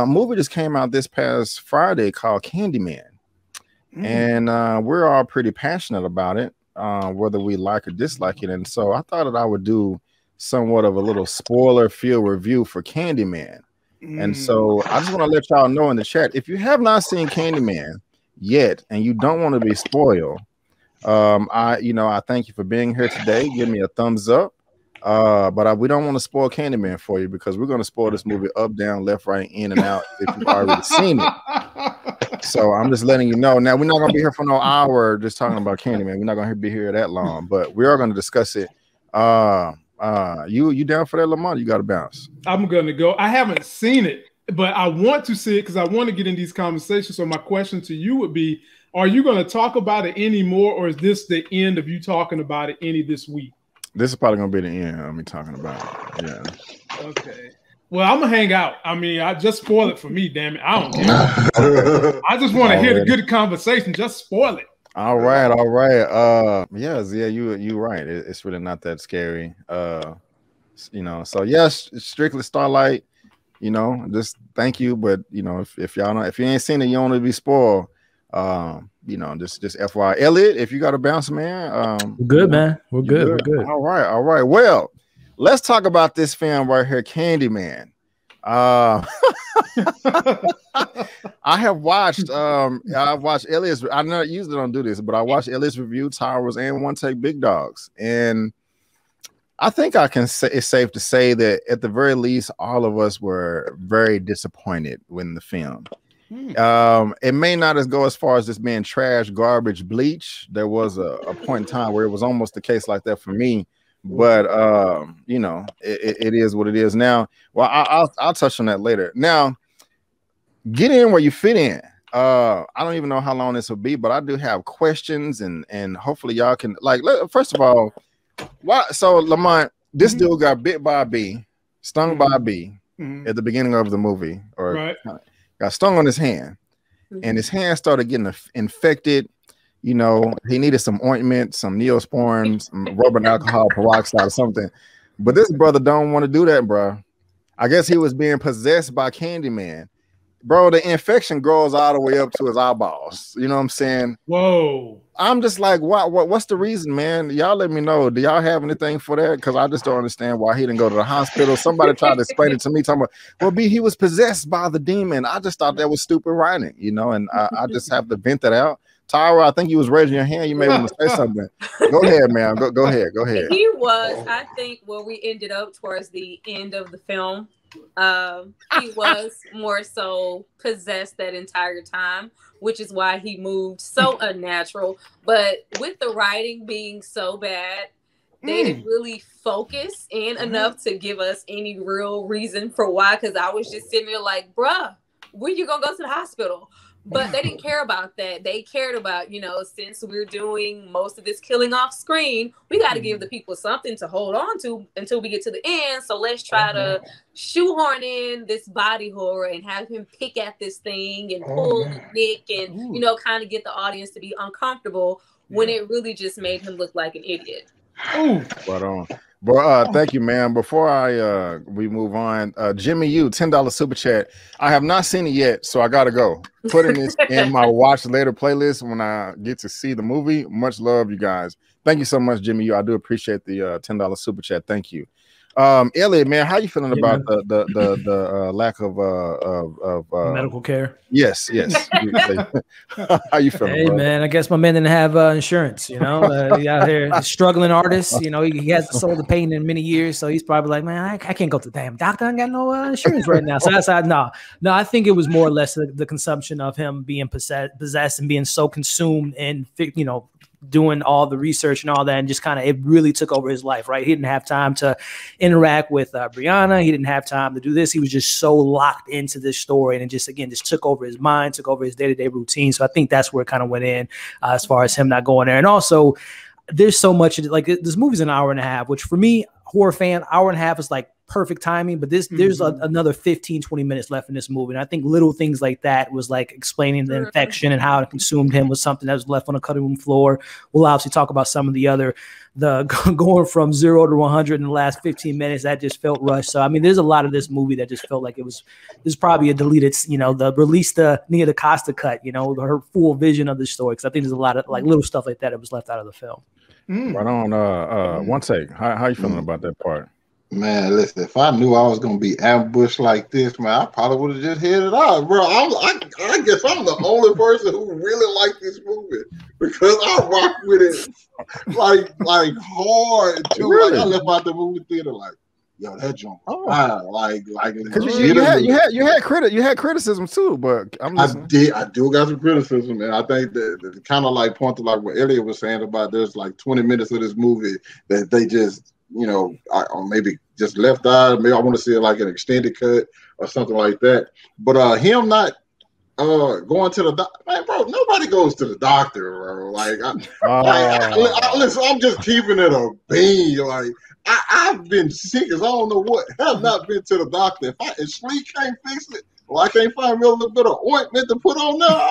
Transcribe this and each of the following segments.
movie just came out this past Friday called Candyman. And we're all pretty passionate about it, whether we like or dislike it. And so I thought that I would do somewhat of a little spoiler-filled review for Candyman. And so I just want to let y'all know in the chat, if you have not seen Candyman yet and you don't want to be spoiled, I thank you for being here today. Give me a thumbs up. But we don't want to spoil Candyman for you, because we're going to spoil this movie up, down, left, right, in, and out if you've already seen it. So I'm just letting you know. Now, we're not going to be here for no hour just talking about Candyman. We're not going to be here that long, but we are going to discuss it. You down for that, Lamont? You got to bounce. I'm going to go. I haven't seen it, but I want to see it because I want to get in these conversations. So my question to you would be, are you going to talk about it anymore, or is this the end of you talking about it any this week? This is probably going to be the end of me talking about it. Yeah. Okay. Well, I'm going to hang out. I mean, I just spoil it for me, damn it. I don't care. I just want to hear the good conversation. Just spoil it. All right, all right. You're right. It's really not that scary. So yes, strictly Starlight. Just thank you, but if you ain't seen it, you don't want to be spoiled. Just FYI. Elliot, if you got to bounce, man. We're good, man. We're good. We're good. All right, all right. Well, let's talk about this film right here, Candyman. I watched Elliot's. I usually don't do this, but I watched Elliot's Review Towers and One Take Big Dogs, and I think I can say it's safe to say that at the very least, all of us were very disappointed with the film. It may not go as far as just being trash, garbage, bleach. There was a point in time where it was almost the case like that for me. But it is what it is now. Well, I'll touch on that later. Now, get in where you fit in. I don't even know how long this will be, but I do have questions, and hopefully y'all can first of all, why? So Lamont, this dude got bit by a bee, stung by a bee at the beginning of the movie, or got stung on his hand, and his hand started getting infected. He needed some ointment, some Neosporin, some rubbing alcohol peroxide or something. But this brother don't want to do that, bro. I guess he was being possessed by Candyman. Bro, the infection grows all the way up to his eyeballs. You know what I'm saying? Whoa. I'm just like, what's the reason, man? Y'all let me know. Do y'all have anything for that? Because I just don't understand why he didn't go to the hospital. Somebody tried to explain it to me, talking about, well, he was possessed by the demon. I just thought that was stupid writing, and I just have to vent that out. Tyra, I think you was raising your hand. You may want to say something. Go ahead, man. Go ahead. He was, I think, where we ended up towards the end of the film. He was more so possessed that entire time, which is why he moved so unnatural. But with the writing being so bad, they didn't really focus in enough to give us any real reason for why. Because I was just sitting there like, bruh, when you gonna go to the hospital? But they didn't care about that. They cared about, since we're doing most of this killing off screen, we got to give the people something to hold on to until we get to the end. So let's try to shoehorn in this body horror and have him pick at this thing and pull the neck and, kind of get the audience to be uncomfortable when it really just made him look like an idiot. Right on. Bro, thank you, man. Before we move on, Jimmy U, $10 super chat. I have not seen it yet, so I gotta go. Putting this in my watch later playlist when I get to see the movie. Much love, you guys. Thank you so much, Jimmy U. I do appreciate the $10 super chat. Thank you. Elliot, man, how you feeling about the lack of medical care? Yes. How you feeling? Hey, bro? Man, I guess my man didn't have insurance. He out here struggling artist. He hasn't sold a painting in many years, so he's probably like, man, I can't go to the damn doctor. I ain't got no insurance right now. So that's no. I think it was more or less the consumption of him being possessed and being so consumed and doing all the research and all that, and just it really took over his life, right? He didn't have time to interact with Brianna. He didn't have time to do this. He was just so locked into this story, and it just took over his mind, took over his day-to-day routine. So I think that's where it kind of went in as far as him not going there. And also, there's so much, like, this movie's an hour and a half, which for me, horror fan, hour and a half is like perfect timing, but there's another 15-20 minutes left in this movie, and I think little things like that was like explaining the infection and how it consumed him was something that was left on the cutting room floor. We'll obviously talk about some of the going from 0 to 100 in the last 15 minutes. That just felt rushed. So I mean, there's a lot of this movie that just felt like this is probably a deleted, release the Nia DaCosta cut, her full vision of the story, because I think there's a lot of like little stuff like that was left out of the film. Right on. One take. How you feeling about that part? Man, listen, if I knew I was going to be ambushed like this, man, I probably would have just hit it out, bro. I guess I'm the only person who really liked this movie because I rock with it like hard too. Really? Like, I left out the movie theater like, yo, that joint. Because you had criticism too, but I do got some criticism, and I think that kind of like pointed like what Elliot was saying about there's like 20 minutes of this movie that they just or maybe just left out. Maybe I want to see it like an extended cut or something like that. But him not going to the doctor, man, bro. Nobody goes to the doctor, bro. Like, listen, I'm just keeping it a bean. Like, I've been sick as I don't know what. Have not been to the doctor. If sleep can't fix it, well, I can't find me a little bit of ointment to put on now.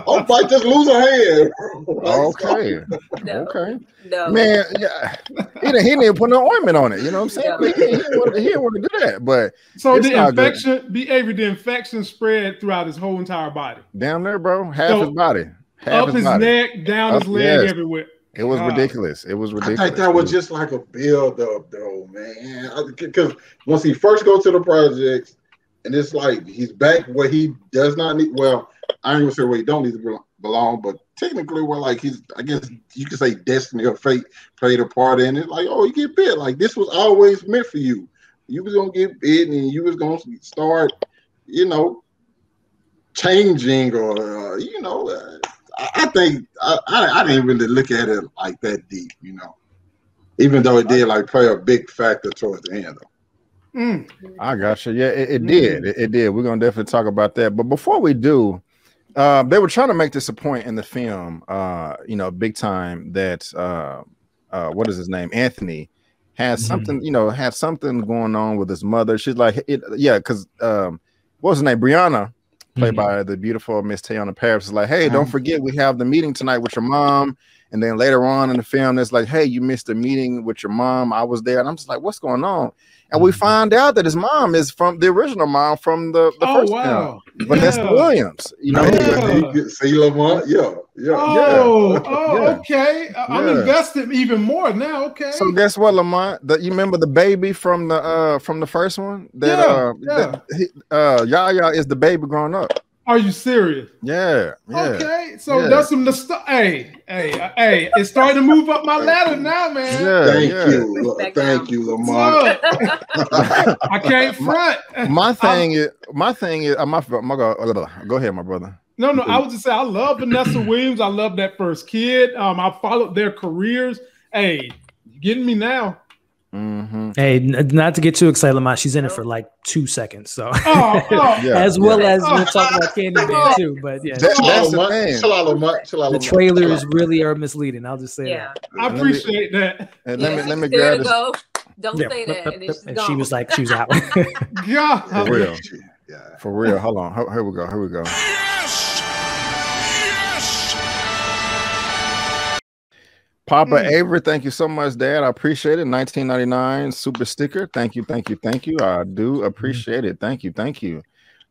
I might just lose a hand. Okay. No. No. Man, yeah. He didn't put no ointment on it. You know what I'm saying? No. He didn't want to do that. But so the infection spread throughout his whole entire body. Damn there, bro. Half his body. Up his neck, down his leg, everywhere. It was ridiculous. It was ridiculous. I think that was just like a build up, though, man. Because once he first goes to the projects, and it's like he's back where he does not need. Well, I ain't gonna say where he don't need to belong, but technically, where like I guess you could say destiny or fate played a part in it. Like, oh, you get bit. Like this was always meant for you. You was gonna get bit, and you was gonna start, changing, or I think I didn't really look at it like that deep, even though it did like play a big factor towards the end, though. I got you. Yeah, it did. It did. We're gonna definitely talk about that. But before we do, they were trying to make this a point in the film, big time that what is his name? Anthony has something, had something going on with his mother. She's like, because what was her name? Brianna, played by the beautiful Miss Tayana Paris, is like, hey, don't forget we have the meeting tonight with your mom. And then later on in the film, it's like, hey, you missed a meeting with your mom. I was there. And I'm just like, what's going on? And we find out that his mom is from the original mom from the first film. Vanessa Williams. See Lamont? Okay. I'm invested even more now. Okay. So guess what, Lamont? You remember the baby from the first one? Yaya is the baby growing up. Are you serious? Yeah. Okay, so that's some hey, it's starting to move up my ladder now, man. Yeah, thank you, Lamont. I can't front. My thing is, go ahead, my brother. No, I was just saying, I love Vanessa Williams. I love that first kid. I followed their careers. Hey, you getting me now? Hey, not to get too excited, Lamont. She's in it for like 2 seconds, so as well as we're talking about Candyman too. But yeah, that's the thing. The trailers really are misleading. I'll just say that. I appreciate that. And let me grab this. Don't say that. And she was like, she was out. Yeah, for real. Hold on. Here we go. Papa Avery, thank you so much, Dad. I appreciate it. 1999 super sticker. Thank you. I do appreciate it. Thank you.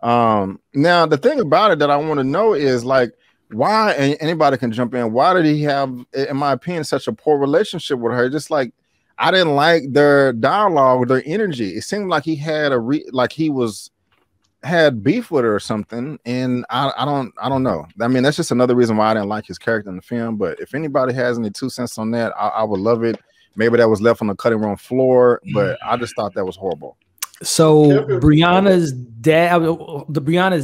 Now the thing about it that I want to know is like, why, and anybody can jump in, why did he have, in my opinion, such a poor relationship with her? Just like, I didn't like their dialogue, their energy. It seemed like he had had beef with her or something, and I don't know. I mean, that's just another reason why I didn't like his character in the film. But if anybody has any 2 cents on that, I would love it. Maybe that was left on the cutting room floor, but I just thought that was horrible. So Brianna's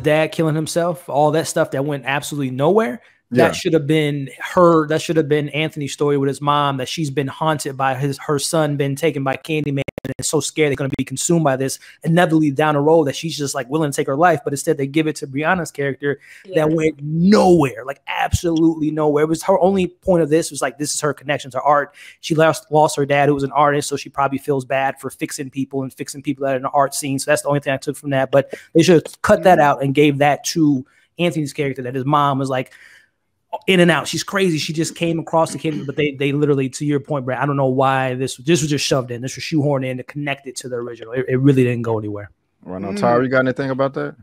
dad killing himself, all that stuff that went absolutely nowhere. That should have been her. That should have been Anthony's story with his mom, that she's been haunted by her son being taken by Candyman and is so scared they're going to be consumed by this inevitably down the road that she's just like willing to take her life. But instead they give it to Brianna's character that went nowhere, like absolutely nowhere. It was her only point of this was like, this is her connection to art. She lost her dad, who was an artist, so she probably feels bad for fixing people that are in the art scene. So that's the only thing I took from that. But they should have cut that out and gave that to Anthony's character, that his mom was like in and out. She's crazy. She just came across the kid, but they literally, to your point, Brad, I don't know why this was just shoved in. This was shoehorned in to connect it to the original. It really didn't go anywhere. Right now, Tyra, you got anything about that?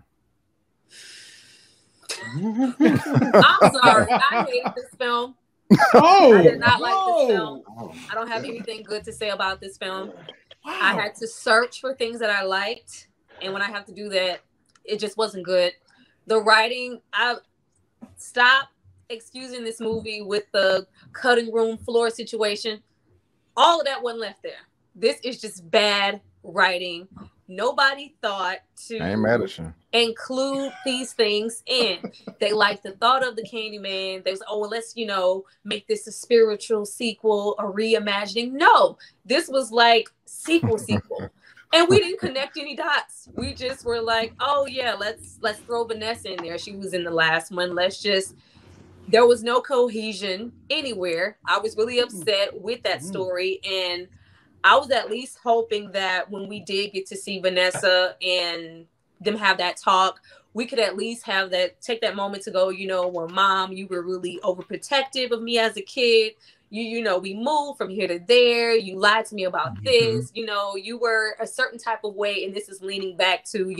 I'm sorry. I hated this film. I did not like this film. I don't have anything good to say about this film. I had to search for things that I liked, and when I have to do that, it just wasn't good. The writing, I stopped excusing this movie with the cutting room floor situation. All of that wasn't left there. This is just bad writing. Nobody thought to include these things in. They liked the thought of the Candyman. They was, oh, well, let's, make this a spiritual sequel, a reimagining. No, this was like sequel. And we didn't connect any dots. We just were like, oh yeah, let's throw Vanessa in there. She was in the last one. There was no cohesion anywhere. I was really upset with that story. And I was at least hoping that when we did get to see Vanessa and them have that talk, we could at least take that moment to go, well, Mom, you were really overprotective of me as a kid. We moved from here to there. You lied to me about this. You were a certain type of way. And this is leaning back to,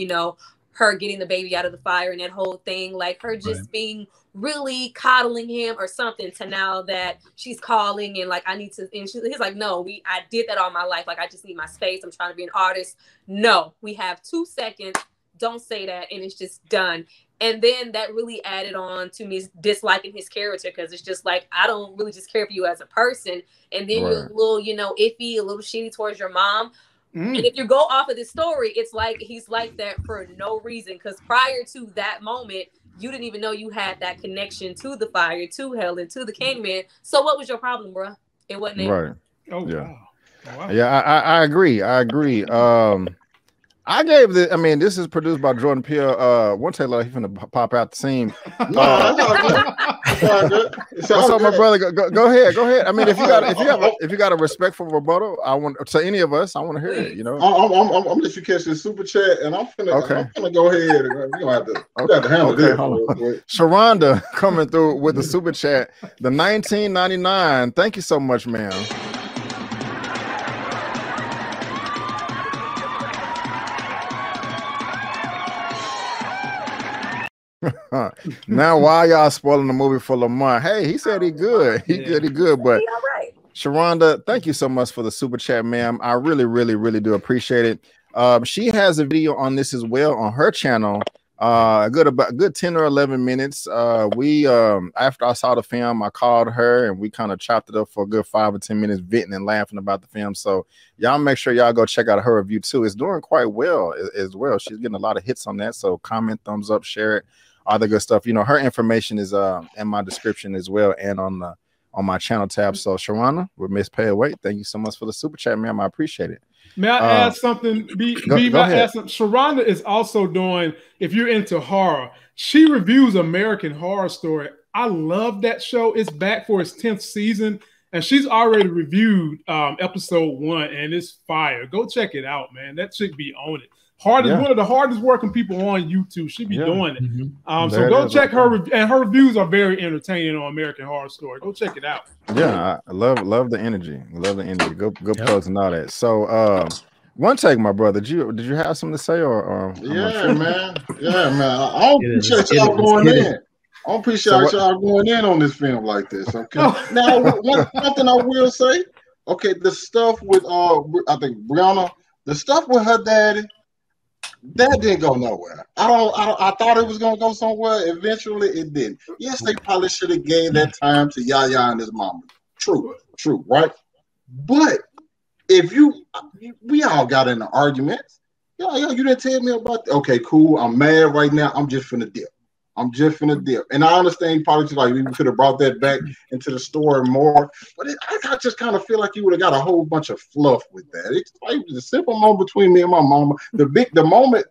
her getting the baby out of the fire and that whole thing, like her just being really coddling him or something, to now that she's calling and like, I need to, and he's like, no, I did that all my life. Like, I just need my space. I'm trying to be an artist. No, we have 2 seconds. Don't say that. And it's just done. And then that really added on to me disliking his character, because it's just like, I don't really just care for you as a person. And then you're a little, iffy, a little shitty towards your mom. And if you go off of this story, it's like he's like that for no reason. Because prior to that moment, you didn't even know you had that connection to the fire, to Helen, to the Candyman. So what was your problem, bro? It wasn't it. Right. Oh, yeah. Wow. Yeah, I agree. I gave this is produced by Jordan Peele. One tailor, he's gonna pop out the seam. What's up, my brother? Go ahead. I mean, if you got a respectful rebuttal, I want to any of us. I want to hear it. I'm let you catch this super chat, and I'm gonna go ahead. We gonna have to handle this. Sharronda coming through with the super chat, the 1999. Thank you so much, ma'am. Now, why y'all spoiling the movie for Lamont? Hey, he said he good. He good. But Sharronda, thank you so much for the super chat, ma'am. I really, really, really do appreciate it. She has a video on this as well on her channel. A good 10 or 11 minutes. After I saw the film, I called her and we kind of chopped it up for a good 5 or 10 minutes, venting and laughing about the film. So y'all make sure y'all go check out her review too. It's doing quite well as well. She's getting a lot of hits on that. So comment, thumbs up, share it, all the good stuff. Her information is in my description as well and on my channel tab. So Sharronda with Miss Pay Away, thank you so much for the super chat, ma'am. I appreciate it. May I add something? Sharronda is also doing, if you're into horror, she reviews American Horror Story. I love that show. It's back for its 10th season, and she's already reviewed episode 1, and it's fire. Go check it out, man. That chick be on it. One of the hardest working people on YouTube. She be doing it. So go check her, and her reviews are very entertaining on American Horror Story. Go check it out. Yeah, I love the energy. Good plugs and all that. So one take, my brother. Did you have something to say or man. I don't appreciate y'all going in. I don't appreciate y'all going in on this film like this. Okay. Now one thing I will say, okay, the stuff with I think Brianna, the stuff with her daddy, that didn't go nowhere. I thought it was gonna go somewhere. Eventually, it didn't. Yes, they probably should have gave that time to Yaya and his mama. True, right? But if we all got in an argument. You didn't tell me about that. Okay, cool. I'm mad right now. I'm just finna dip. I'm just finna dip. And I understand probably just like we could have brought that back into the story more, but I just kind of feel like you would have got a whole bunch of fluff with that. It's like a simple moment between me and my mama. The moment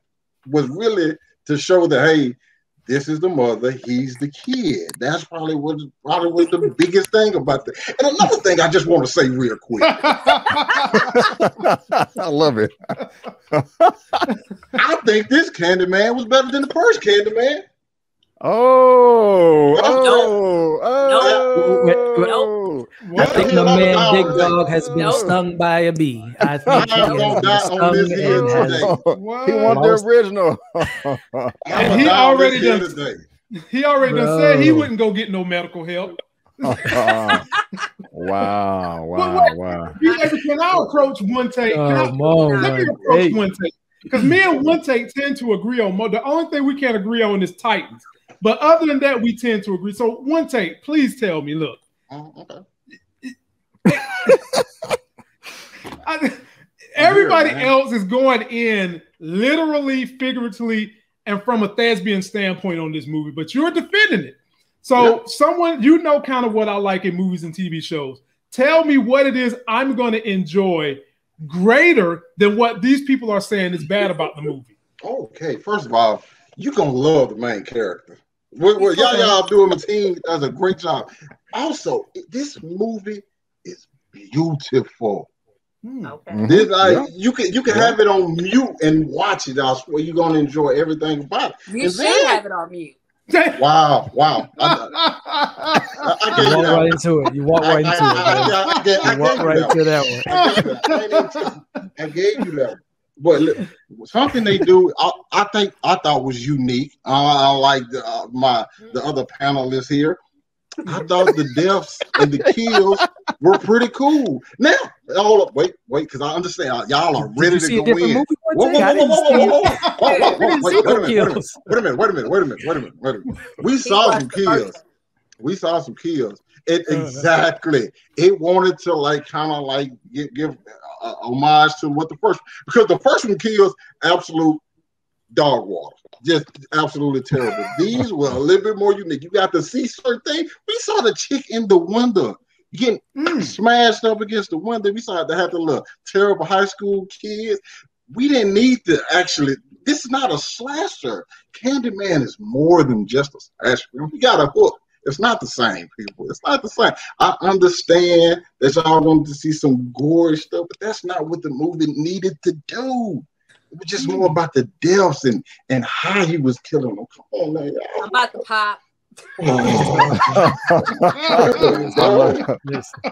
was really to show that, hey, this is the mother, he's the kid. That's probably was the biggest thing about that. And another thing I just want to say real quick. I love it. I think this Candyman was better than the first Candyman. I think my man Big Dog has been stung by a bee. I think he has been stung He wanted the original. And he already done. He already done said he wouldn't go get no medical help. Wow. Can I approach One Take? Let me approach One Take. Because me and One Take tend to agree on more. The only thing we can't agree on is Titans. But other than that, we tend to agree. So One Take, please tell me, look. Everybody else is going in literally, figuratively, and from a thespian standpoint on this movie, but you're defending it. So someone, you know kind of what I like in movies and TV shows. Tell me what it is I'm going to enjoy greater than what these people are saying is bad about the movie. Okay, first of all, you're going to love the main character. What y'all doing, the team does a great job. Also, this movie is beautiful. Okay. This, you can have it on mute and watch it. I swear you're gonna enjoy everything about it. You should have it on mute. Wow. You walk right into it. You walk right into it. You walk right into that one. I gave you that one. But look, something they do, I thought was unique. I like the other panelists here. I thought the deaths and the kills were pretty cool. Now, hold up, wait, because I understand y'all are ready to go in. Wait a minute. We saw some kills. Exactly. It wanted to kind of give homage to what the first, because the first one kills absolute dog water. Just absolutely terrible. These were a little bit more unique. You got to see certain things. We saw the chick in the window getting smashed up against the window. We saw the little terrible high school kids. We didn't need to actually. This is not a slasher. Candyman is more than just a slasher. We got a hook. It's not the same, people. It's not the same. I understand that y'all wanted to see some gory stuff, but that's not what the movie needed to do. It was just more about the deaths and how he was killing them. Come on, man. I'm about to pop.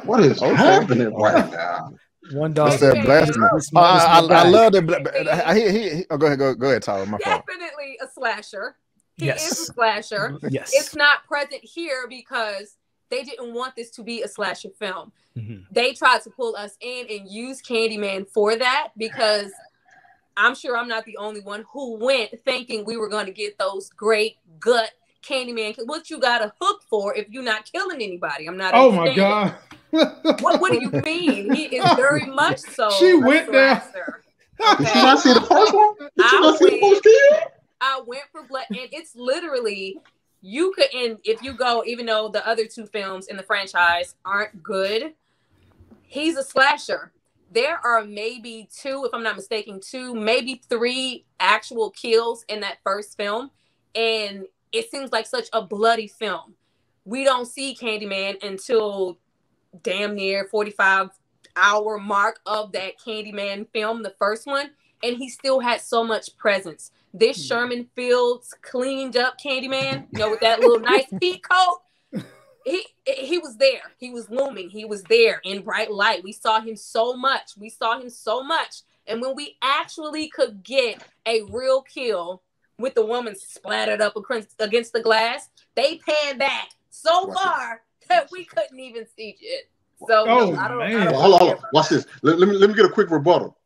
What is happening right now? One dog said blasphemy. I love it. Go ahead, Tyler. My fault. Definitely a slasher. He is a slasher. Yes. It's not present here because they didn't want this to be a slasher film. They tried to pull us in and use Candyman for that, because I'm sure I'm not the only one who went thinking we were going to get those great gut Candyman. What you got a hook for if you're not killing anybody? I'm not. Oh my God. What do you mean? He is very much so. She went there. Okay. Did you not see the first one? Did you not see the first kid? I went for blood, and it's literally, you could, and if you go, even though the other two films in the franchise aren't good, he's a slasher. There are maybe two, if I'm not mistaken, maybe three actual kills in that first film, and it seems like such a bloody film. We don't see Candyman until damn near 45-hour mark of that Candyman film, the first one, and he still had so much presence. This Sherman Fields cleaned up Candyman, with that little nice peak coat. He was there. He was looming. He was there in bright light. We saw him so much. And when we actually could get a real kill with the woman splattered up against the glass, they panned back so far that we couldn't even see it. So I don't hold on. Watch this. Let me get a quick rebuttal.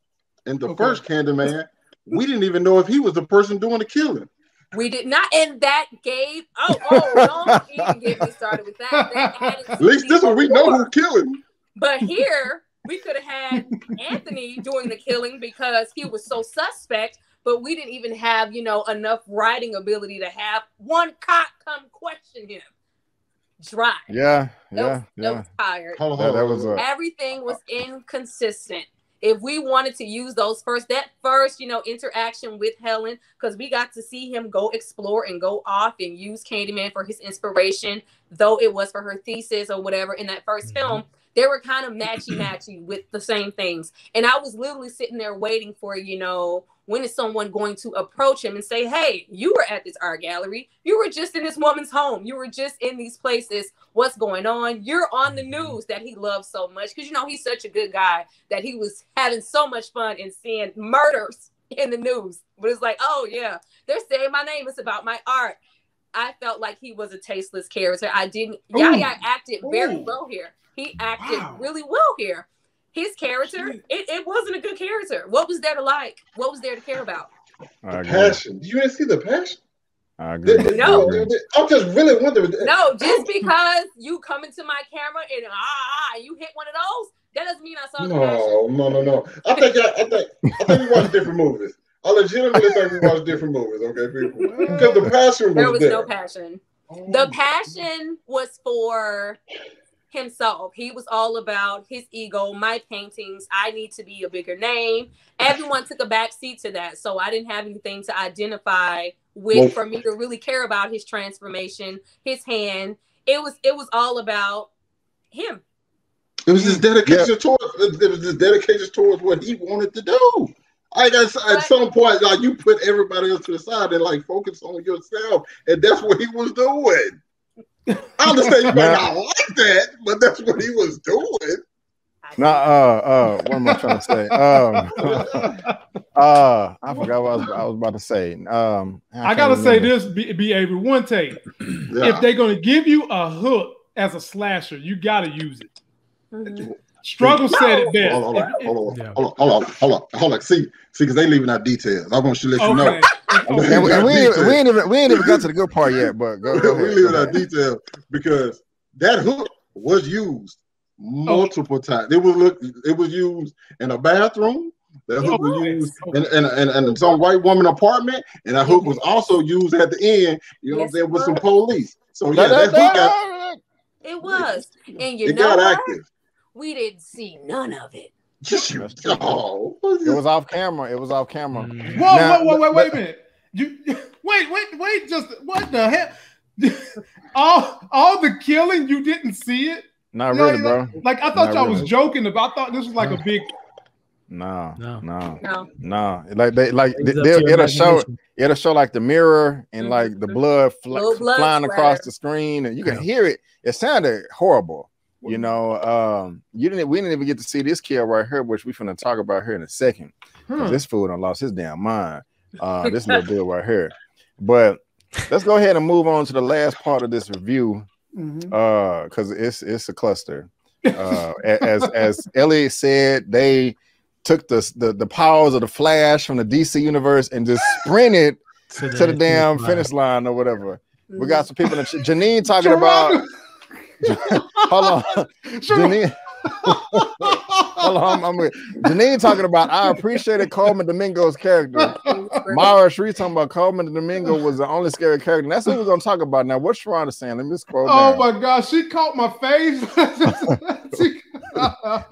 In the first Candyman, we didn't even know if he was the person doing the killing. We did not, and that gave. Don't even get me started with that. At least this one we know who killed him. But here we could have had Anthony doing the killing because he was so suspect. but we didn't even have, you know, enough writing ability to have one cop come question him. Dry. Yeah. That was tired. Everything was inconsistent. If we wanted to use that first, you know, interaction with Helen, because we got to see him go explore and go off and use Candyman for his inspiration, though it was for her thesis or whatever in that first film, they were kind of matchy with the same things. And I was literally sitting there waiting for, you know, when is someone going to approach him and say, hey, you were at this art gallery. You were just in this woman's home. You were just in these places. What's going on? You're on the news that he loves so much. Because, you know, he's such a good guy that he was having so much fun in seeing murders in the news. But it's like, oh, yeah, they're saying my name. It's about my art. I felt like he was a tasteless character. Yahya acted very well here. He acted really well here. His character, it wasn't a good character. What was there to like? What was there to care about? The passion. You didn't see the passion? I agree. No. I'm just really wondering. No, just because you come into my camera and you hit one of those, that doesn't mean I saw the passion. No. I think we watched different movies. I legitimately think we watched different movies, okay, people? Because the passion was there. No passion. The passion was for himself. He was all about his ego, my paintings. I need to be a bigger name. Everyone took a back seat to that. So I didn't have anything to identify with for me to really care about his transformation, his hand. It was all about him. It was his dedication towards what he wanted to do. I guess at some point, like, you put everybody else to the side and like focus on yourself, and that's what he was doing. I understand you might not like that, but that's what he was doing. What am I trying to say? I forgot what I was about to say. I gotta say this, be Avery, one take. Yeah. If they're gonna give you a hook as a slasher, you gotta use it. Mm-hmm. Struggle said it best. Hold on. See, because they leaving out details. I want you to let you know. We ain't even got to the good part yet, but go ahead. We leaving out details because that hook was used multiple times. It was used in a bathroom. That hook was used in some white woman apartment, and that hook was also used at the end. You know what I'm saying, with some police. So yeah, that hook got. It was, and it got active. We didn't see none of it. It was off camera. Whoa, wait a minute. Wait, just what the hell? all the killing, you didn't see it? Not really, bro. Like, I thought y'all was joking about. I thought this was like a big. No. Like it'll show like the mirror and like the blood flying across the screen, and you can hear it. It sounded horrible. You know, we didn't even get to see this kill right here, which we're gonna talk about here in a second. This fool done lost his damn mind. This little deal right here. But let's go ahead and move on to the last part of this review, because it's a cluster. As Elliot said, they took the powers of the Flash from the DC universe and just sprinted to the damn finish line or whatever. We got some people. Janine talking about. Hold on, Janine. Hold on, Janine talking about. I appreciated Coleman Domingo's character. Mara Shree talking about Coleman Domingo was the only scary character. And that's what we're gonna talk about now. What's Sharronda saying? Let me scroll down. Oh my gosh, she caught my face.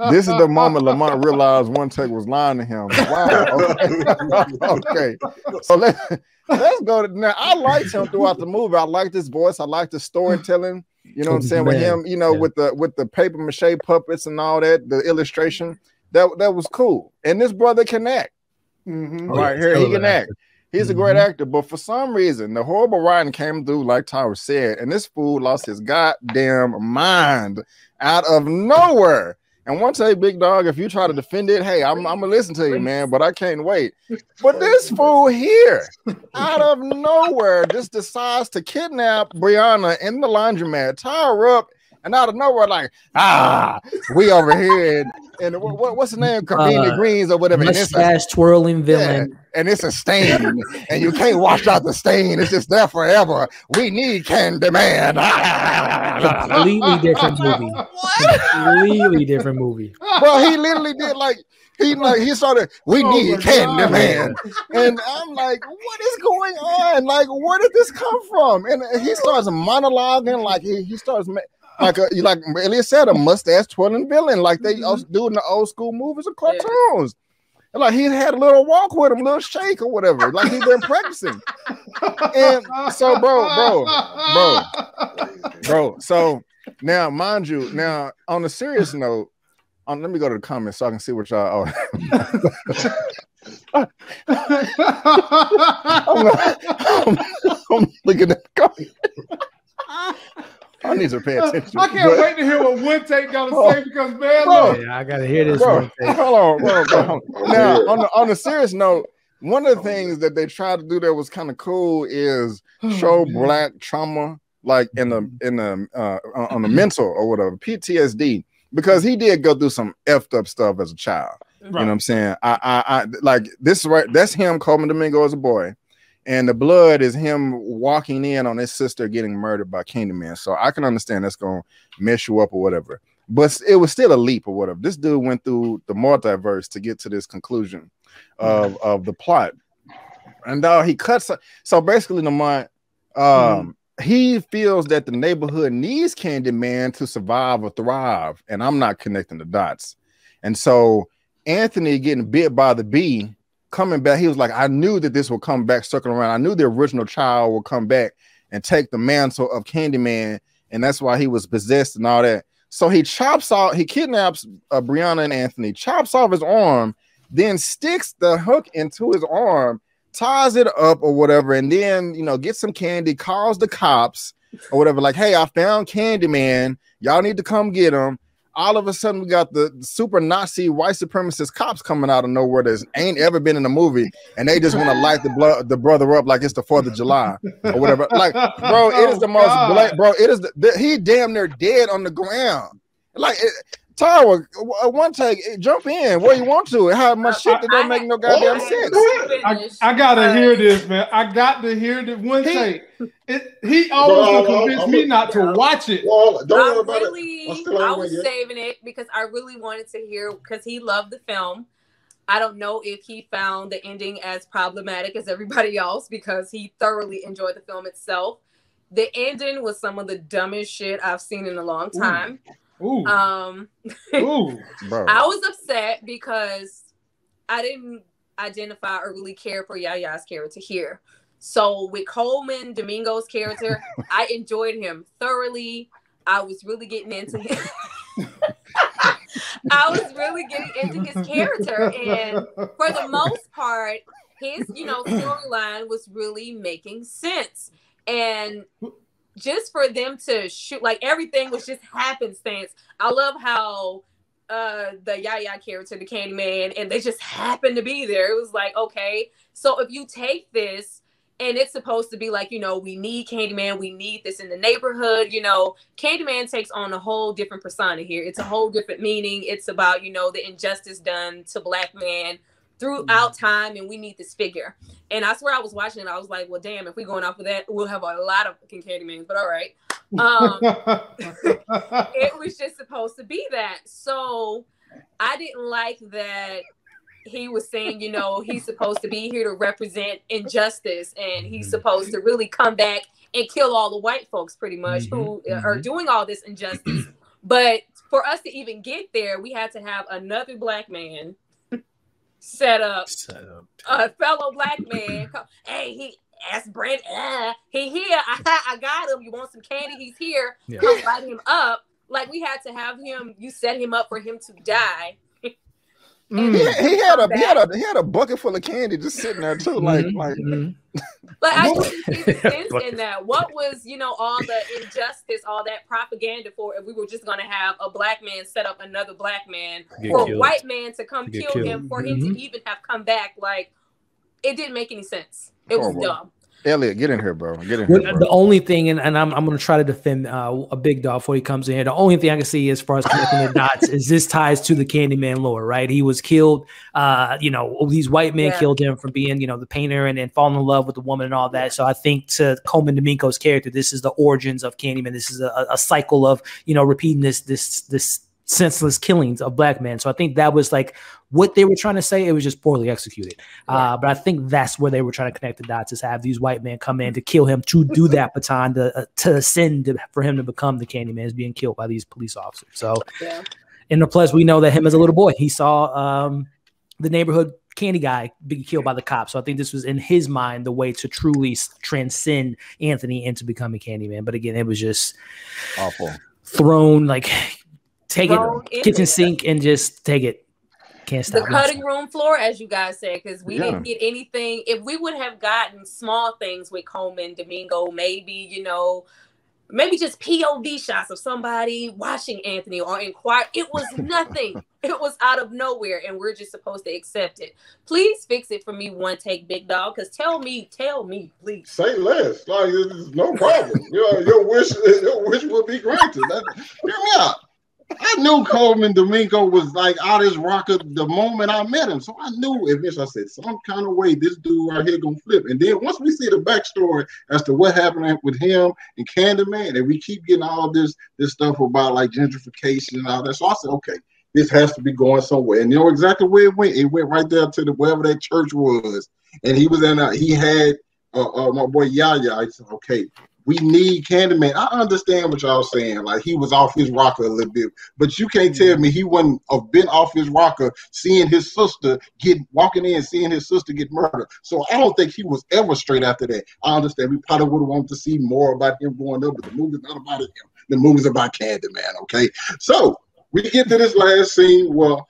This is the moment Lamont realized One Take was lying to him. Wow. Okay. So let's go to now. I liked him throughout the movie. I liked his voice. I liked the storytelling. You know what I'm saying? With him, you know, with the paper mache puppets and all that, the illustration, that was cool. And this brother can act. Right here, he can act. He's a great actor, but for some reason, the horrible writing came through, like Tyler said, and this fool lost his goddamn mind out of nowhere. And OneTakeBigDog, if you try to defend it, hey, I'm gonna listen to you, man, but I can't wait. But this fool here, out of nowhere, just decides to kidnap Brianna in the laundromat, tie her up, and out of nowhere, like, we over here and what's the name? Convenient Greens or whatever. Mustache twirling villain. Yeah, and it's a stain, and you can't wash out the stain. It's just there forever. We need Candyman. Completely different movie. Completely different movie. Bro, he literally did he started. We need Candyman, and I'm like, what is going on? Like, where did this come from? And he starts monologuing, like he starts. Like Elia said, a mustache twirling villain, like they used to do in the old school movies and cartoons. And like he had a little walk with him, a little shake or whatever, like he'd been practicing. And so, bro. So now, mind you, now on a serious note, let me go to the comments so I can see what y'all. I'm looking at the comments. I need to pay attention. I can't wait to hear what One Take got to say because man, I gotta hear this. Bro, hold on. Now, on a serious note, one of the things that they tried to do that was kind of cool is show black trauma, like on the mental or whatever, PTSD, because he did go through some effed up stuff as a child. Right. You know what I'm saying? I like this right. That's him, Coleman Domingo, as a boy. And the blood is him walking in on his sister getting murdered by Candyman. So I can understand that's going to mess you up or whatever. But it was still a leap or whatever. This dude went through the multiverse to get to this conclusion of the plot. And he cuts. So basically, Lamont, he feels that the neighborhood needs Candyman to survive or thrive. And I'm not connecting the dots. And so Anthony getting bit by the bee, coming back, he was like, I knew that this would come back circling around. I knew the original child would come back and take the mantle of Candyman, and that's why he was possessed and all that. So he kidnaps Brianna and Anthony, chops off his arm, then sticks the hook into his arm, ties it up or whatever, and then, gets some candy, calls the cops or whatever, like, hey, I found Candyman. Y'all need to come get him. All of a sudden, we got the super Nazi white supremacist cops coming out of nowhere that ain't ever been in a movie, and they just want to light the brother up like it's the 4th of July or whatever. Like, bro, it is the most black, bro. It is he damn near dead on the ground. Like, Todd, one take, jump in where you want to. How much shit that don't make no goddamn sense. I gotta hear this, man. I got to hear this one take. He almost convinced me not to watch it. I was saving it because I really wanted to hear, because he loved the film. I don't know if he found the ending as problematic as everybody else because he thoroughly enjoyed the film itself. The ending was some of the dumbest shit I've seen in a long time. Ooh. Bro. I was upset because I didn't identify or really care for Yaya's character here. So with Coleman Domingo's character, I enjoyed him thoroughly. I was really getting into him. I was really getting into his character, and for the most part, his storyline was really making sense. And just for them to shoot, like, everything was just happenstance. I love how the Yaya character, the Candyman, and they just happened to be there. It was like, okay, so if you take this and it's supposed to be like, we need Candyman, we need this in the neighborhood, Candyman takes on a whole different persona here. It's a whole different meaning. It's about, the injustice done to Black man throughout time, and we need this figure. And I swear I was watching it, I was like, well, damn, if we're going off of that, we'll have a lot of fucking Candymans, but all right. It was just supposed to be that. So I didn't like that he was saying, he's supposed to be here to represent injustice, and he's supposed to really come back and kill all the white folks pretty much who are doing all this injustice. But for us to even get there, we had to have another Black man set up a fellow Black man. Hey, he asked Brent, he here. I got him. You want some candy? He's here. Yeah. Come light him up. Like, we had to have him. You set him up for him to die. He had a bucket full of candy just sitting there too, like I couldn't see the sense in that. What was all the injustice, all that propaganda for if we were just gonna have a Black man set up another Black man for a white man to come kill him for him to even have come back? Like, it didn't make any sense. It was dumb. Elliot, get in here, bro. Get in here, bro. The only thing, and I'm going to try to defend a big dog before he comes in here. The only thing I can see as far as connecting the dots is this ties to the Candyman lore, right? He was killed. These white men killed him for being, the painter and falling in love with the woman and all that. So I think to Coleman Domingo's character, this is the origins of Candyman. This is a cycle of, repeating this senseless killings of black men. So I think that was like what they were trying to say. It was just poorly executed. But I think that's where they were trying to connect the dots, is have these white men come in to kill him, to do that baton, to ascend for him to become the Candyman, is being killed by these police officers. So, and the plus we know that him as a little boy, he saw the neighborhood candy guy being killed by the cops. So I think this was in his mind the way to truly transcend Anthony into becoming Candyman. But again, it was just awful. Thrown take it kitchen sink and just take it. Can't stop. The cutting room floor, as you guys said, because we didn't get anything. If we would have gotten small things with Coleman Domingo, maybe, maybe just POV shots of somebody watching Anthony or inquire. It was nothing. It was out of nowhere, and we're just supposed to accept it. Please fix it for me, One Take Big Dog, because tell me, please. Say less. Like, there's no problem. Your wish will be granted. Hear me out. I knew Coleman Domingo was like out his rocker the moment I met him. So I knew eventually, I said, some kind of way this dude right here gonna flip. And then once we see the backstory as to what happened with him and Candyman, and we keep getting all this stuff about like gentrification and all that. So I said, okay, this has to be going somewhere. And you know exactly where it went. It went right there to wherever that church was. And he was he had my boy Yaya. I said, okay, we need Candyman. I understand what y'all saying. Like, he was off his rocker a little bit, but you can't tell me he wouldn't have been off his rocker seeing his sister walking in, seeing his sister get murdered. So I don't think he was ever straight after that. I understand we probably would have wanted to see more about him going up, but the movie's not about him. The movie's about Candyman, okay? So we get to this last scene. Well,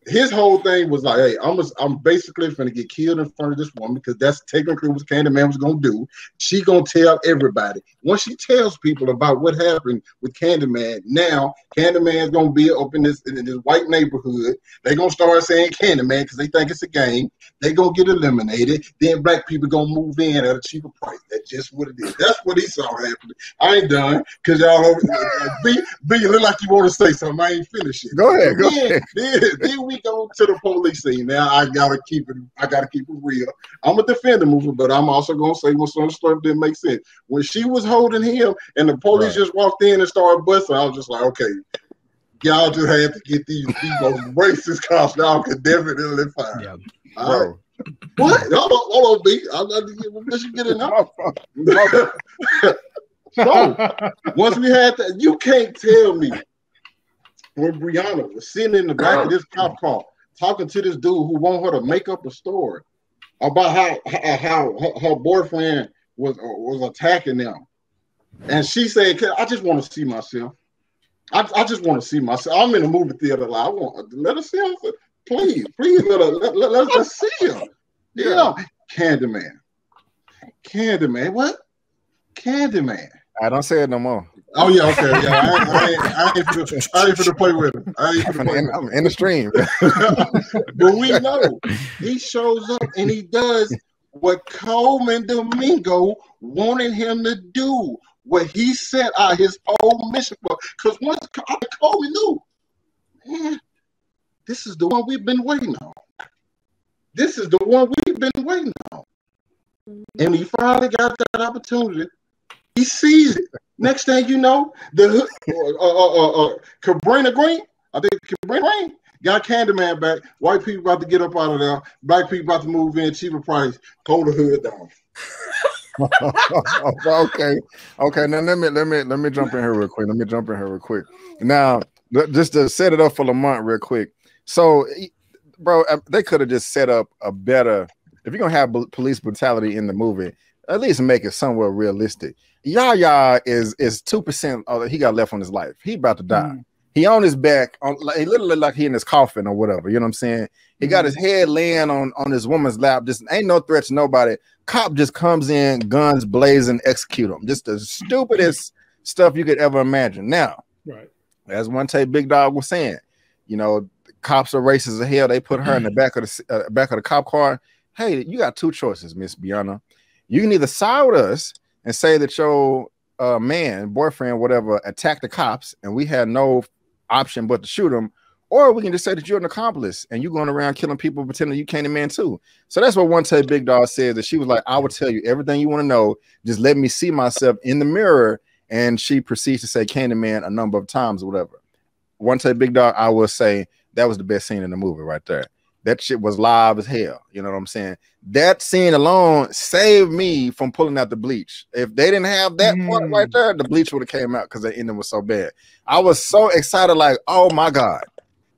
his whole thing was like, hey, I'm basically going to get killed in front of this woman, because that's technically what Candyman was going to do. She going to tell everybody. Once she tells people about what happened with Candyman, now Candyman's going to be up in this white neighborhood. They're going to start saying Candyman because they think it's a game. They're going to get eliminated. Then black people going to move in at a cheaper price. That's just what it is. That's what he saw happening. I ain't done, because y'all B, you look like you want to say something. I ain't finished it. Go ahead. Then we go to the police scene. Now I gotta keep it real. I'm a defender movie, but I'm also gonna say when some stuff didn't make sense. When she was holding him and the police just walked in and started busting, I was just like, okay, y'all just had to get these most racist cops. Y'all could definitely find. Yeah, all right. What? Hold on, B. I'm not let you get in there. So once we had that, you can't tell me. When Brianna was sitting in the back of this cop car talking to this dude who wanted her to make up a story about how her boyfriend was attacking them, and she said, "I just want to see myself. I just want to see myself. I'm in a movie theater. Like, let us see him. Please, let's see him. Yeah, Candyman. What? Candyman. I don't say it no more. Oh yeah, okay, yeah. I ain't finna play with him. I'm in the stream. But we know he shows up and he does what Coleman Domingo wanted him to do, what he set out his whole mission for. Because once Coleman knew, man, this is the one we've been waiting on. This is the one we've been waiting on. And he finally got that opportunity. He sees it. Next thing you know, the Cabrini Green, I think Cabrini Green got Candyman back. White people about to get up out of there. Black people about to move in, cheaper price. Hold the hood down. Okay. Now let me jump in here real quick. Now, just to set it up for Lamont real quick. So, bro, they could have just set up a better. If you're gonna have police brutality in the movie, at least make it somewhat realistic. Yaya is 2% of he got left on his life. He about to die. He on his back, he literally like he in his coffin or whatever. You know what I'm saying? He got his head laying on his woman's lap. Just ain't no threat to nobody. Cop just comes in, guns blazing, execute him. Just the stupidest stuff you could ever imagine. Now, right, as One Take Big Dog was saying, cops are racist as hell. They put her in the back of the cop car. Hey, you got two choices, Miss Brianna. You can either side with us and say that your boyfriend, whatever, attacked the cops, and we had no option but to shoot him, or we can just say that you're an accomplice and you're going around killing people pretending you Candyman too. So that's what OneTakeBigDog said, that she was like, I will tell you everything you want to know. Just let me see myself in the mirror. And she proceeds to say Candyman a number of times or whatever. OneTakeBigDog, I will say that was the best scene in the movie right there. That shit was live as hell. You know what I'm saying? That scene alone saved me from pulling out the bleach. If they didn't have that part right there, the bleach would have came out because the ending was so bad. I was so excited, like, oh my God.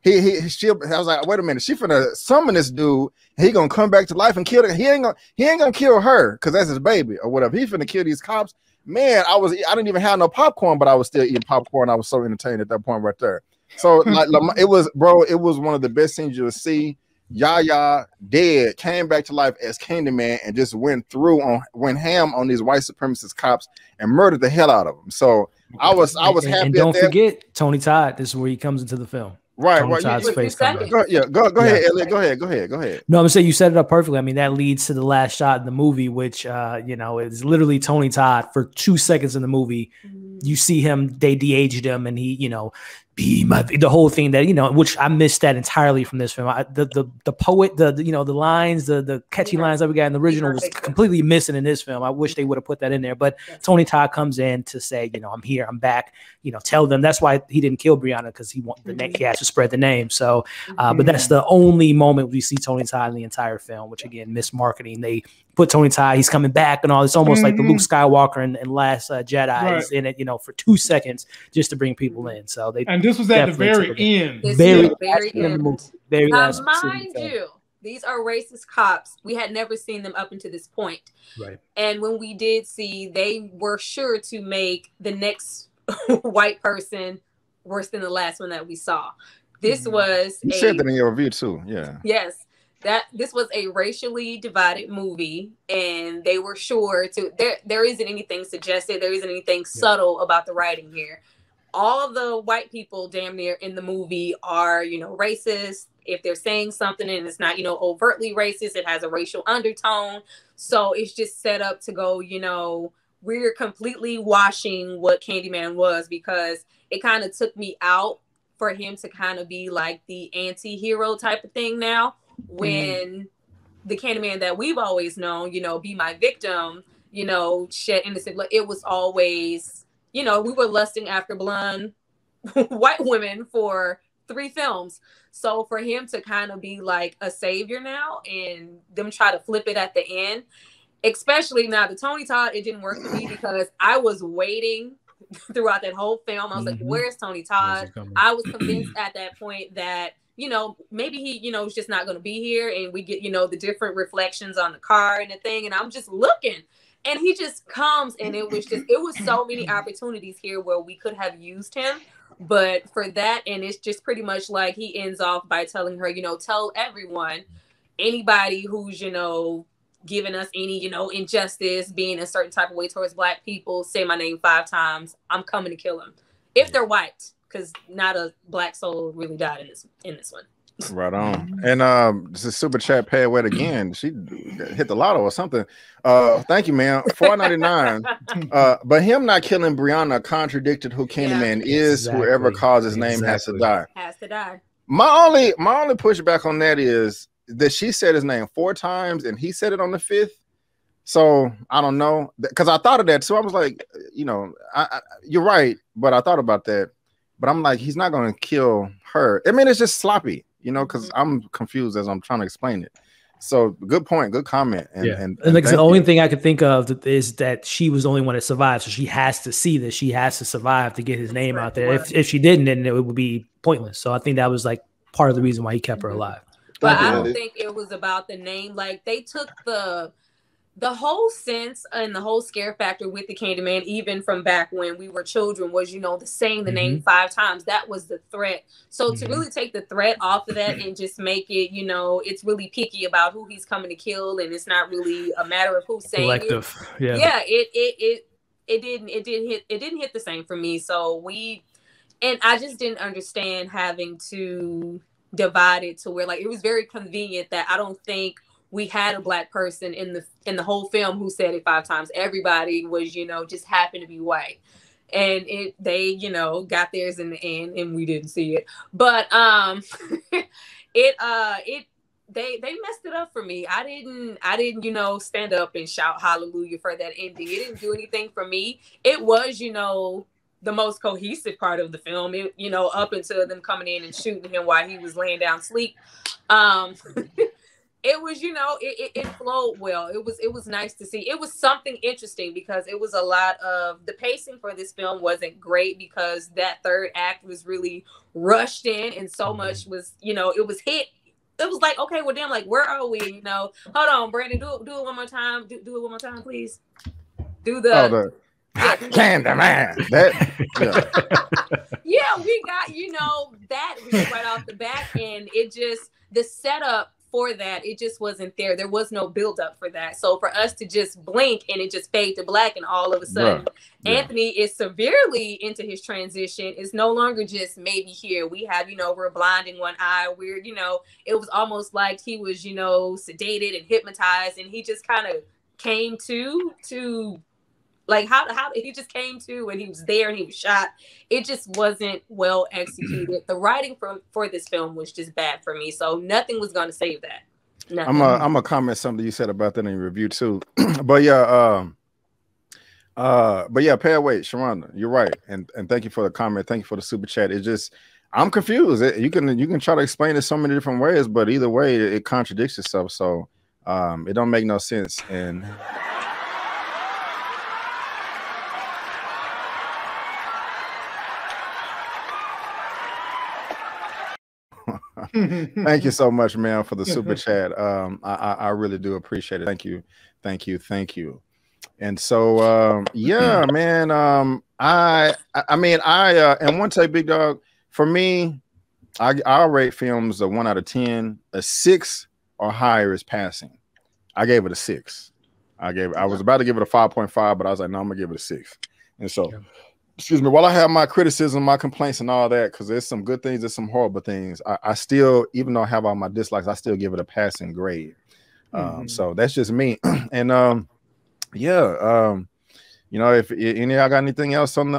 I was like, wait a minute, she finna summon this dude. He gonna come back to life and kill her. He ain't gonna kill her because that's his baby or whatever. He finna kill these cops. Man, I didn't even have no popcorn, but I was still eating popcorn. I was so entertained at that point right there. So like, it was one of the best things you'll see. Yaya dead came back to life as Candyman and just went ham on these white supremacist cops and murdered the hell out of them. So I was happy. And don't forget Tony Todd. This is where he comes into the film. Right. Todd's face go ahead, Elliot. Go ahead. No, I'm gonna say you set it up perfectly. I mean, that leads to the last shot in the movie, which is literally Tony Todd for 2 seconds in the movie. You see him, they de-aged him, and he, the whole thing that, which I missed that entirely from this film. The poet, the lines, the catchy lines that we got in the original was completely missing in this film. I wish they would have put that in there. But Tony Todd comes in to say, I'm here, I'm back. Tell them. That's why he didn't kill Brianna, because he has to spread the name. So, but that's the only moment we see Tony Todd in the entire film, which again, mismarketing. They put Tony Todd, he's coming back and all. It's almost like the Luke Skywalker and Last Jedi is in it, for 2 seconds just to bring people in. So they. And this was at the very end. Very end. Very now, last mind you, these are racist cops. We had never seen them up until this point. Right. And when we did see, they were sure to make the next white person worse than the last one that we saw. This was you said that in your review too. Yeah. Yes. This was a racially divided movie, and they were sure to. There isn't anything suggested. There isn't anything subtle about the writing here. All of the white people damn near in the movie are, racist. If they're saying something and it's not, overtly racist, it has a racial undertone. So it's just set up to go, we're completely washing what Candyman was, because it kind of took me out for him to kind of be like the anti-hero type of thing now. When the Candyman that we've always known, be my victim, shed innocent blood, it was always, we were lusting after blonde white women for 3 films. So for him to kind of be like a savior now and them try to flip it at the end, especially now the Tony Todd, it didn't work for me because I was waiting throughout that whole film. I was like, where's Tony Todd? I was convinced at that point that, maybe he, is just not going to be here. And we get, the different reflections on the car and the thing. And I'm just looking. And he just comes, and it was so many opportunities here where we could have used him. But for that, and it's just pretty much like he ends off by telling her, tell everyone, anybody who's, giving us any, injustice, being a certain type of way towards Black people, say my name 5 times, I'm coming to kill them. If they're white, because not a Black soul really died in this one. Right on. And this is super chat paid wet again. She hit the lotto or something. Thank you, man. $4.99. But him not killing Brianna contradicted who Candyman is. Exactly. Whoever calls his name has to die. Has to die. My only pushback on that is that she said his name 4 times and he said it on the 5th. So I don't know, because I thought of that too. I was like, you're right, but I thought about that. But I'm like, he's not going to kill her. I mean, it's just sloppy, because I'm confused as I'm trying to explain it. So good point, good comment. And like the only thing I could think of is that she was the only one that survived. So she has to see that she has to survive to get his name out there. If she didn't, then it would be pointless. So I think that was like part of the reason why he kept her alive. But I don't think it was about the name. Like, they took the whole sense and the whole scare factor with the Candyman, even from back when we were children, was, saying the name 5 times. That was the threat. So to really take the threat off of that and just make it, it's really picky about who he's coming to kill, and it's not really a matter of who's saying collective. it. Yeah, it didn't hit the same for me. So I just didn't understand having to divide it to where, like, it was very convenient that I don't think we had a black person in the whole film who said it 5 times. Everybody was, you know, just happened to be white. And they, you know, got theirs in the end, and we didn't see it. But they messed it up for me. I didn't, you know, stand up and shout hallelujah for that ending. It didn't do anything for me. It was, you know, the most cohesive part of the film. It, you know, up until them coming in and shooting him while he was laying down sleep. It was, you know, it flowed well. It was nice to see. It was something interesting because it was a lot of, the pacing for this film wasn't great because that third act was really rushed in, and so much was, you know, it was hit. It was like, okay, well, damn, like, where are we? You know, hold on, Brandon, do it one more time. Do it one more time, please. Do the Candyman. Yeah, we got, you know, that right off the bat, and it just, the setup for that, it just wasn't there. There was no build up for that. So for us to just blink and it just fade to black, and all of a sudden Anthony is severely into his transition. It's no longer just maybe here. We have, you know, we're blind in one eye. We're, you know, it was almost like he was, you know, sedated and hypnotized, and he just kind of came to like how he just came to, and he was there and he was shot. It just wasn't well executed. The writing for this film was just bad for me. So nothing was going to save that. Nothing. I'm gonna comment something you said about that in your review too. But yeah, pay away, Sharronda. You're right, and thank you for the comment. Thank you for the super chat. It's just, I'm confused. You can try to explain it so many different ways, but either way, it contradicts itself. So it don't make no sense. And thank you so much, man, for the super chat. I really do appreciate it. Thank you. And so yeah, man. I mean, and One Take Big Dog, for me, I'll rate films a 1 out of 10. A 6 or higher is passing. I gave it a 6. I was about to give it a 5.5, but I was like, no, I'm gonna give it a 6. And so excuse me, while I have my criticism, my complaints and all that, because there's some good things, there's some horrible things, I still, even though I have all my dislikes, I still give it a passing grade. So that's just me. And yeah, you know, if any of y'all got anything else on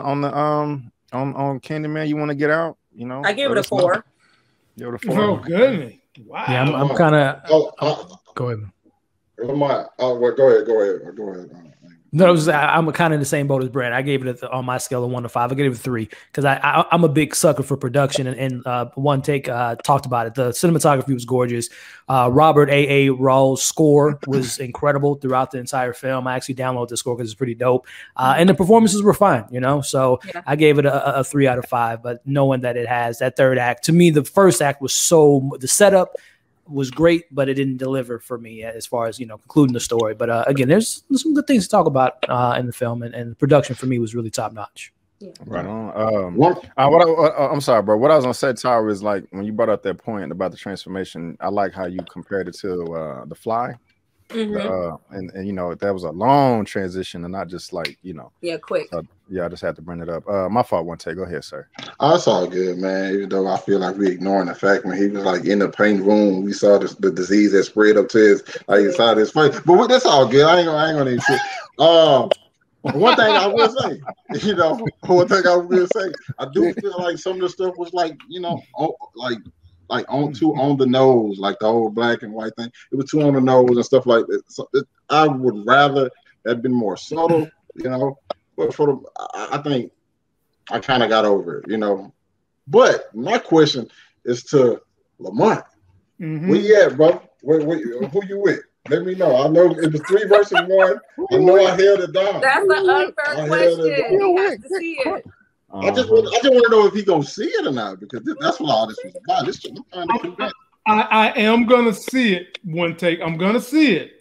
Candyman you want to get out, you know, I gave it a 4. Give it a 4. Oh goodness! Wow. Yeah, I'm kind of. Go ahead. Go ahead. No, I'm kind of in the same boat as Brad. I gave it on my scale of 1 to 5. I gave it a 3 because I'm a big sucker for production, and One Take talked about it. The cinematography was gorgeous. Robert A. Rawls' score was incredible throughout the entire film. I actually downloaded the score because it's pretty dope, and the performances were fine. You know, so I gave it a 3 out of 5. But knowing that it has that third act, to me, the first act was the setup was great, but it didn't deliver for me as far as, you know, concluding the story. But again, there's some good things to talk about in the film, and the production for me was really top notch. Yeah. Right on. I'm sorry, bro. What I was gonna say, Tyra, is like when you brought up that point about the transformation, I like how you compared it to The Fly. And you know, that was a long transition and not just like, you know, quick. Yeah, I just had to bring it up. My fault. One take. Go ahead, sir. That's all good, man. Even though I feel like we ignoring the fact when he was like in the pain room, we saw the disease that spread up to his inside his face. But that's all good. I ain't gonna even shit. One thing I will say, you know, I do feel like some of the stuff was like, you know, on the nose, like the whole black and white thing. It was too on the nose and stuff like that. So I would rather that been more subtle, you know. But I think I kind of got over it, you know. But my question is to Lamont. Where you at, bro? Who you with? Let me know. I know it was 3 versus 1. I know I held it down. That's an unfair question. You have to see it. I just want to know if he gonna see it or not, because that's what all this was about. This shit, I am gonna see it. One take. I'm gonna see it.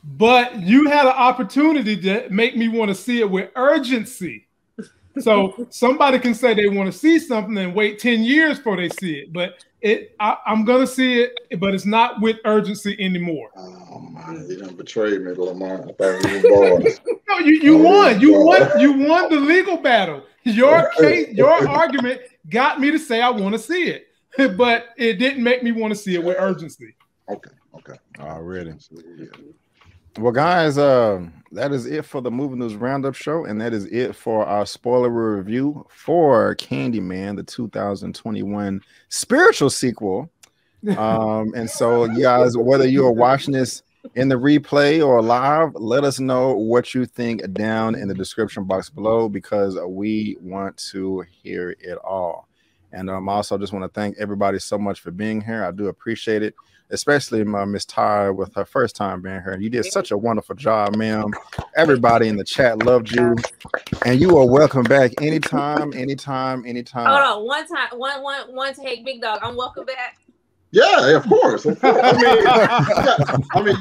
But you had an opportunity to make me want to see it with urgency. So somebody can say they want to see something and wait 10 years before they see it. But I'm gonna see it, but it's not with urgency anymore. Oh man, you done betrayed me, Lamont. I thought we were boys. No, you won. You won the legal battle. Your case, your argument got me to say I want to see it, but it didn't make me want to see it with urgency. Okay. Already. Well, guys, that is it for the Movie News Roundup show, and that is it for our spoiler review for Candyman, the 2021 spiritual sequel. And so, you guys, whether you are watching this in the replay or live, let us know what you think down in the description box below, because we want to hear it all. And also just want to thank everybody so much for being here. I do appreciate it, especially my Miss Ty with her first time being here. You did such a wonderful job, ma'am. Everybody in the chat loved you, and you are welcome back anytime. Hold on, one take, big dog. I'm welcome back. Yeah, of course. I mean,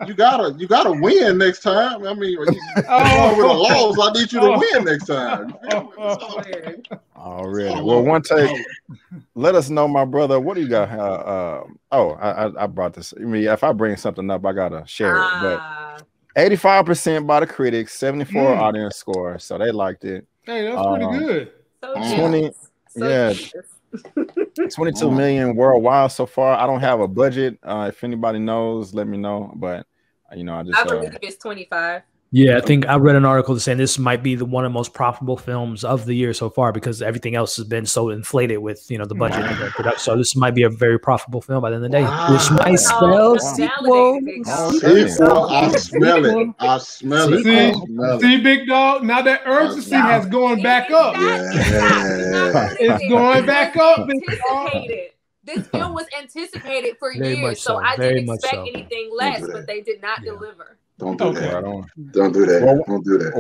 you gotta win next time. I mean, with the laws, I need you to win next time. Already. Well, one take. Let us know, my brother. What do you got? I brought this. I mean, if I bring something up, I gotta share it. But 85% by the critics, 74 audience score, so they liked it. Hey, that's pretty good. So 22 million worldwide so far. I don't have a budget. If anybody knows, let me know. But I believe it's 25. Yeah, I think I read an article saying this might be one of the most profitable films of the year so far, because everything else has been so inflated with the budget and the production. So this might be a very profitable film by the end of the day, which might spell sequel. I smell it. See, big dog. Now that urgency has going back up. It's going back up. This film was anticipated for years, so I didn't expect anything less, but they did not deliver. Don't do that. Don't do that. Don't do that.